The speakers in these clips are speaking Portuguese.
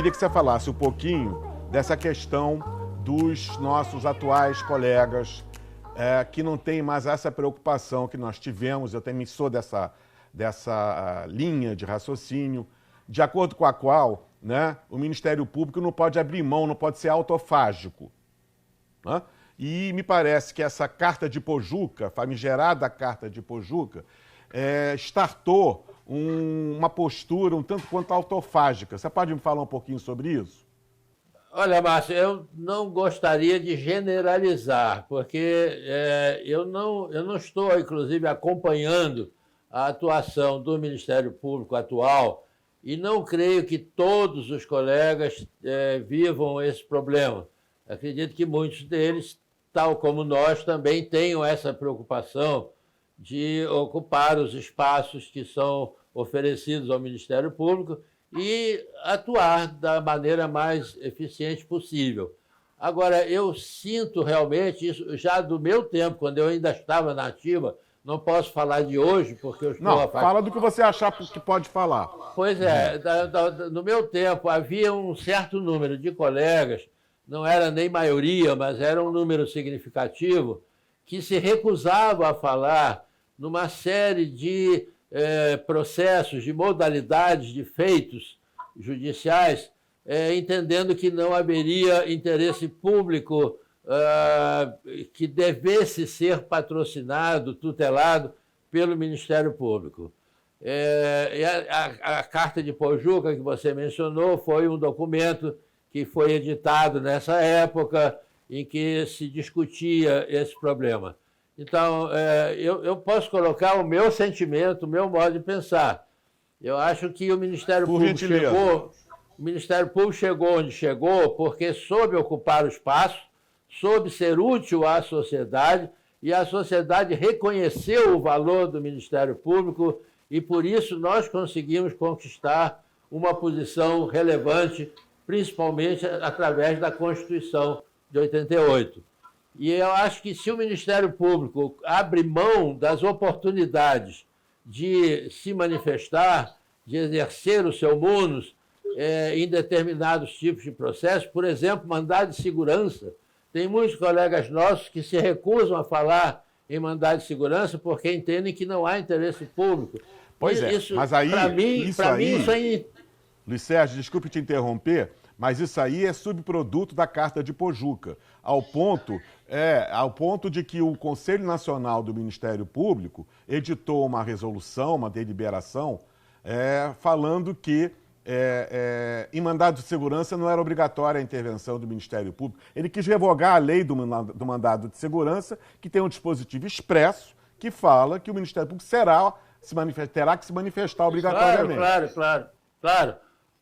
queria que você falasse um pouquinho dessa questão dos nossos atuais colegas que não têm mais essa preocupação que nós tivemos. Eu também sou dessa linha de raciocínio, de acordo com a qual, né, o Ministério Público não pode abrir mão, não pode ser autofágico, né? E me parece que essa Carta de Pojuca, famigerada Carta de Pojuca, startou uma postura um tanto quanto autofágica. Você pode me falar um pouquinho sobre isso? Olha, Márcio, eu não gostaria de generalizar, porque eu não estou, inclusive, acompanhando a atuação do Ministério Público atual e não creio que todos os colegas vivam esse problema. Acredito que muitos deles, tal como nós, também tenham essa preocupação de ocupar os espaços que são oferecidos ao Ministério Público e atuar da maneira mais eficiente possível. Agora, eu sinto realmente isso já do meu tempo, quando eu ainda estava na ativa. Não posso falar de hoje, porque eu estou... Não, fala do que você achar que pode falar. Pois é, no meu tempo havia um certo número de colegas, não era nem maioria, mas era um número significativo, que se recusava a falar numa série de processos, de modalidades de feitos judiciais, entendendo que não haveria interesse público que devesse ser patrocinado, tutelado pelo Ministério Público. A Carta de Pojuca, que você mencionou, foi um documento que foi editado nessa época em que se discutia esse problema. Então, eu posso colocar o meu sentimento, o meu modo de pensar. Eu acho que o Ministério Público chegou onde chegou porque soube ocupar o espaço, soube ser útil à sociedade, e a sociedade reconheceu o valor do Ministério Público e, por isso, nós conseguimos conquistar uma posição relevante, principalmente através da Constituição de 88. E eu acho que se o Ministério Público abre mão das oportunidades de se manifestar, de exercer o seu munus em determinados tipos de processos, por exemplo, mandado de segurança, tem muitos colegas nossos que se recusam a falar em mandado de segurança porque entendem que não há interesse público. Pois é, mas aí, para mim, isso aí... Luiz Sérgio, desculpe te interromper, mas isso aí é subproduto da Carta de Pojuca, ao ponto de que o Conselho Nacional do Ministério Público editou uma resolução, uma deliberação, falando que em mandado de segurança não era obrigatória a intervenção do Ministério Público. Ele quis revogar a lei do mandado de segurança, que tem um dispositivo expresso que fala que o Ministério Público terá que se manifestar obrigatoriamente. Claro.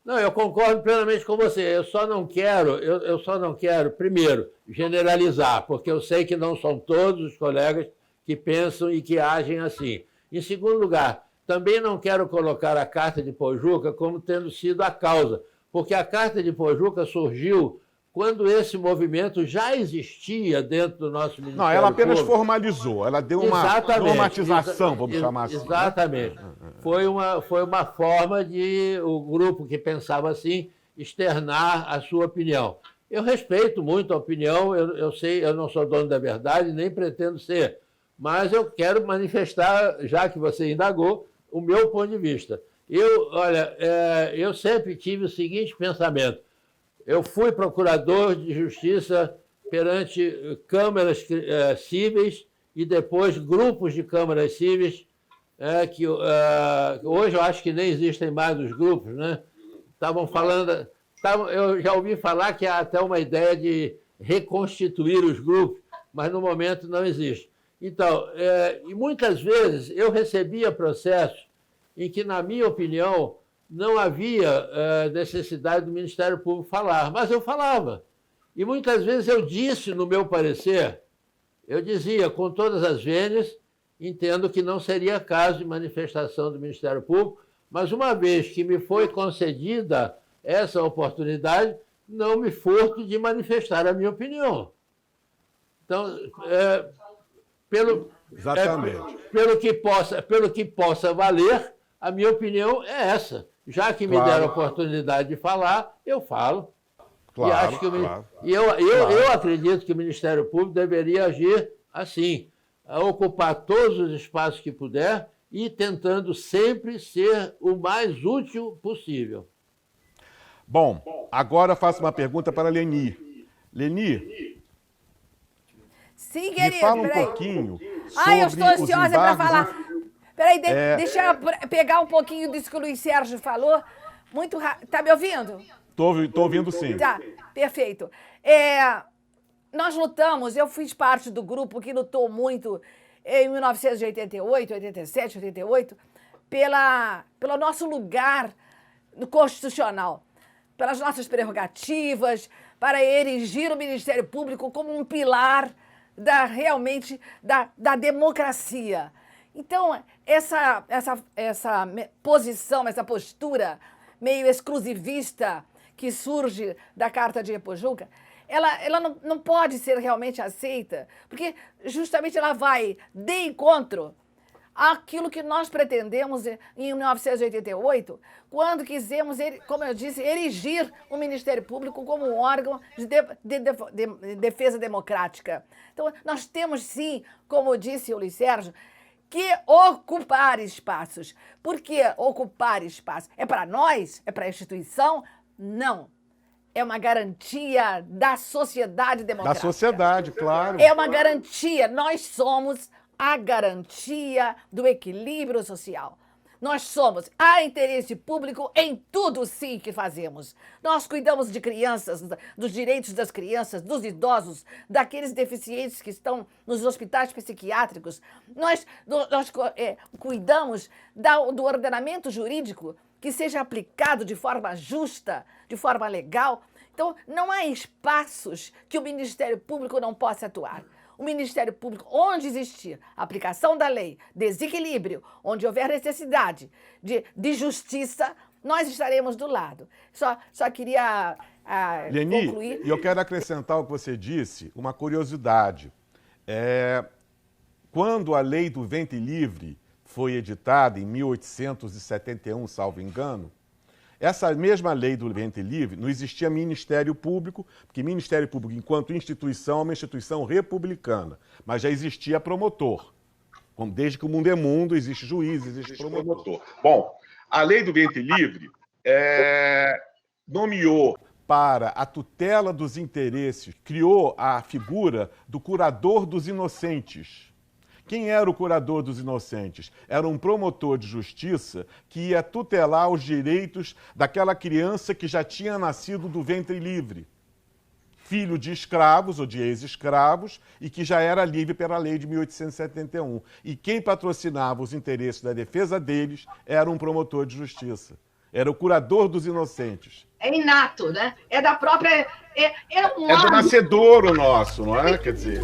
Não, eu concordo plenamente com você. Eu só não quero, primeiro, generalizar, porque eu sei que não são todos os colegas que pensam e que agem assim. Em segundo lugar, também não quero colocar a Carta de Pojuca como tendo sido a causa, porque a Carta de Pojuca surgiu quando esse movimento já existia dentro do nosso Ministério Público. Não, ela apenas formalizou, ela deu uma normatização, vamos chamar assim. Exatamente. Né? Foi uma forma de o grupo que pensava assim externar a sua opinião. Eu respeito muito a opinião, eu sei, eu não sou dono da verdade, nem pretendo ser, mas eu quero manifestar, já que você indagou, o meu ponto de vista. Eu sempre tive o seguinte pensamento. Eu fui procurador de justiça perante câmaras cíveis e depois grupos de câmaras cíveis, que hoje eu acho que nem existem mais os grupos, né? Estavam falando... eu já ouvi falar que há até uma ideia de reconstituir os grupos, mas no momento não existe. Então, e muitas vezes eu recebia processos em que, na minha opinião, não havia necessidade do Ministério Público falar, mas eu falava. E muitas vezes eu disse no meu parecer, eu dizia com todas as vênias, entendo que não seria caso de manifestação do Ministério Público, mas uma vez que me foi concedida essa oportunidade, não me furto de manifestar a minha opinião. Então, pelo que possa valer, a minha opinião é essa. Já que me deram a oportunidade de falar, eu falo. Claro, e acho que eu acredito que o Ministério Público deveria agir assim, ocupar todos os espaços que puder e tentando sempre ser o mais útil possível. Bom, agora faço uma pergunta para a Leni. Leni, sim, querido, me fala um pouquinho sobre eu estou ansiosa para falar. Peraí, deixa eu pegar um pouquinho disso que o Luiz Sérgio falou. Muito rápido. Tá me ouvindo? Tô ouvindo sim. Tá, perfeito. Nós lutamos, eu fiz parte do grupo que lutou muito em 1988, 87, 88, pelo nosso lugar no constitucional, pelas nossas prerrogativas, para erigir o Ministério Público como um pilar realmente da democracia. Então, essa posição, essa postura meio exclusivista que surge da Carta de Ipojuca, ela não pode ser realmente aceita, porque justamente ela vai de encontro àquilo que nós pretendemos em 1988, quando quisemos, como eu disse, erigir o Ministério Público como um órgão de defesa democrática. Então, nós temos sim, como disse o Luiz Sérgio, que ocupar espaços. Por que ocupar espaços? É para nós? É para a instituição? Não. É uma garantia da sociedade democrática. Da sociedade, claro. É uma garantia. Nós somos a garantia do equilíbrio social. Nós somos a interesse público em tudo, sim, que fazemos. Nós cuidamos de crianças, dos direitos das crianças, dos idosos, daqueles deficientes que estão nos hospitais psiquiátricos. Nós cuidamos do ordenamento jurídico que seja aplicado de forma justa, de forma legal. Então, não há espaços que o Ministério Público não possa atuar. O Ministério Público, onde existir aplicação da lei, desequilíbrio, onde houver necessidade de justiça, nós estaremos do lado. Só queria Leni, concluir. E eu quero acrescentar ao que você disse, uma curiosidade. Quando a lei do ventre livre foi editada em 1871, salvo engano, essa mesma lei do ventre livre não existia Ministério Público, porque Ministério Público, enquanto instituição, é uma instituição republicana, mas já existia promotor. Desde que o mundo é mundo, existe juiz, existe promotor. Bom, a lei do ventre livre nomeou para a tutela dos interesses, criou a figura do curador dos inocentes. Quem era o curador dos inocentes? Era um promotor de justiça que ia tutelar os direitos daquela criança que já tinha nascido do ventre livre, filho de escravos ou de ex-escravos, e que já era livre pela lei de 1871. E quem patrocinava os interesses da defesa deles era um promotor de justiça. Era o curador dos inocentes. É inato, né? É da própria... É do nascedouro nosso, não é? Quer dizer...